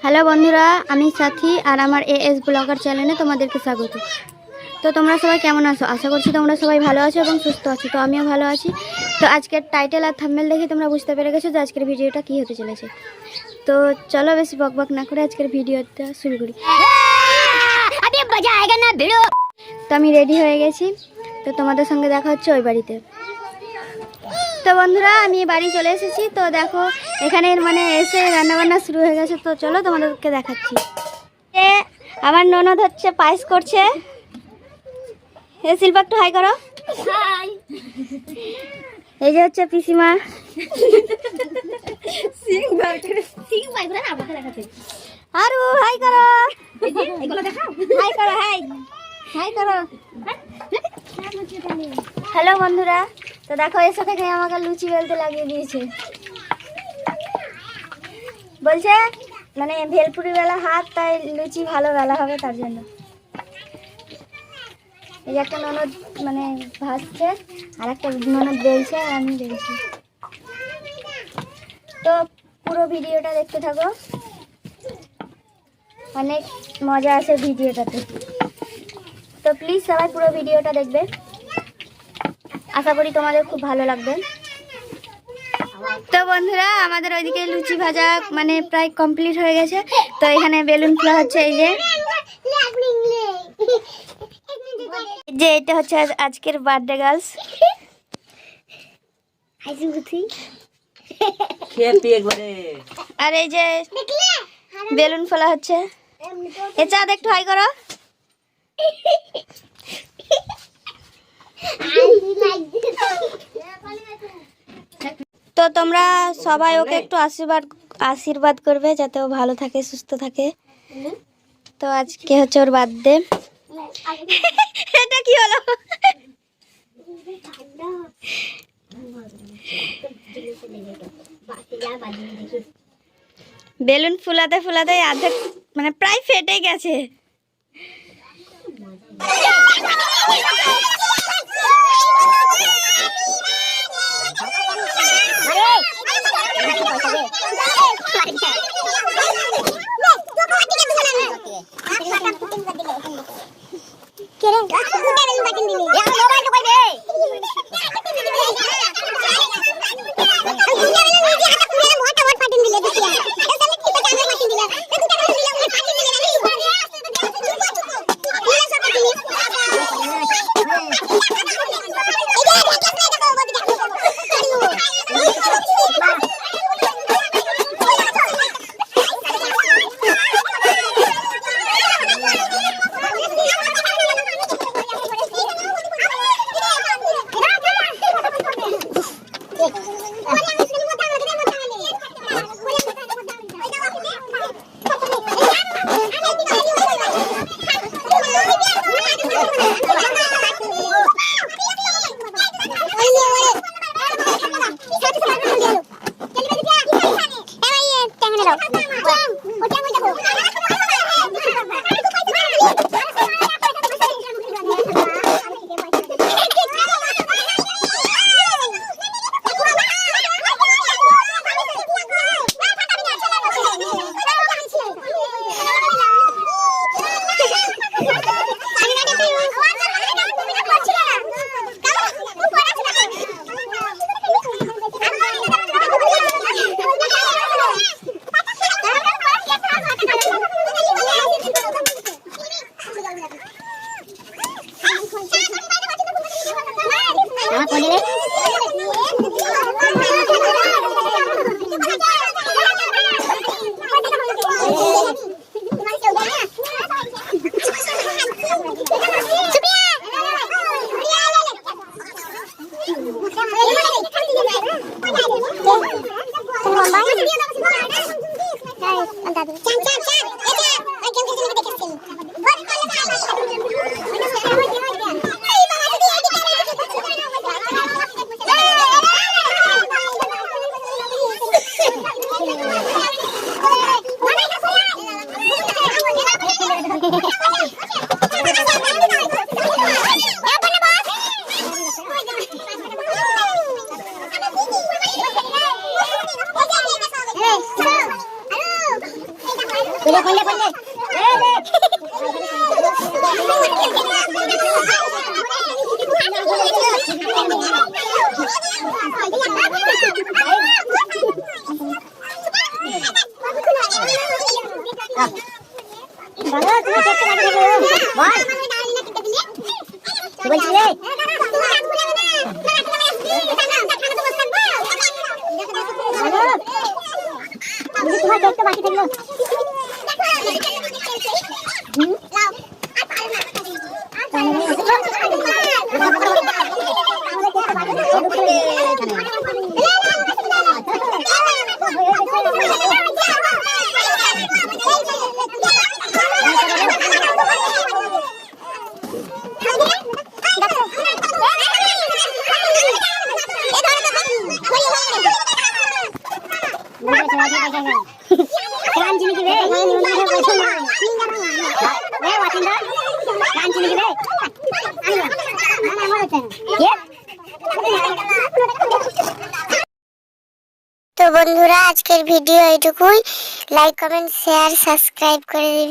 Hello বন্ধুরা, আমি সাথী আর আমার এএস ব্লগার চ্যানেলে তোমাদেরকে স্বাগত। তো তোমরা সবাই কেমন আছো? আশা করছি তোমরা সবাই ভালো আছো এবং সুস্থ আছো। তো আমিও ভালো আছি। তো আজকের টাইটেল আর থাম্বনেল দেখে তোমরা বুঝতে পেরে গেছো যে আজকের ভিডিওটা কী হতে চলেছে। তো চলো বেশি বকবক না করে আজকের ভিডিওটা শুরু করি। তো আমি রেডি হয়ে গেছি, তো তোমাদের সঙ্গে দেখা হচ্ছে ওই বাড়িতে। তো বন্ধুরা, আমি বাড়ি চলে এসেছি। তো দেখো এখানে এসে রান্নাবান্না শুরু হয়ে গেছে। তো চলো তোমাদেরকে দেখাচ্ছি। আমার ননদ হচ্ছে পায়েস করছে। শিল্পা একটু হাই করো। এই যে হচ্ছে পিসিমা। আর হাই করো, হাই করো, হাই হাই করো। হ্যালো বন্ধুরা, তো দেখো এসে থেকে আমাকে লুচি বেলতে লাগিয়ে দিয়েছে। বলছে ভেলপুরি বেলা হাত, তাই লুচি ভালো বেলা হবে তার জন্য। এই যে একটা ননদ ভাজছে আর একটা ননদ বেলছে আর আমি বেলছি। তো পুরো ভিডিওটা দেখতে থাকো, অনেক মজা আছে ভিডিওটাতে। তো প্লিজ সবাই পুরো ভিডিওটা দেখবে, আশা করি তোমাদের খুব ভালো লাগবে। তো বন্ধুরা, আমাদের ওইদিকে লুচি ভাজা প্রায় কমপ্লিট হয়ে গেছে। তো এখানে বেলুন ফোলা হচ্ছে। এই যে এটা হচ্ছে আজকের বার্থডে গার্লস। আর এই যে বেলুন ফোলা হচ্ছে। এ চাঁদ একটু হাই করো। তো তোমরা সবাই ওকে একটু আশীর্বাদ করবে যাতে ও ভালো থাকে, সুস্থ থাকে। তো আজকে হচ্ছে ওর বার্থডে। এটা কি হলো? বেলুন ফুলাতে ফুলাতে অর্ধেক প্রায় ফেটে গেছে। তোমার দেখতে বাকি থাকলো তো বন্ধুরা আজকের ভিডিও এইটুকুই। লাইক কমেন্ট শেয়ার সাবস্ক্রাইব করে দিবে।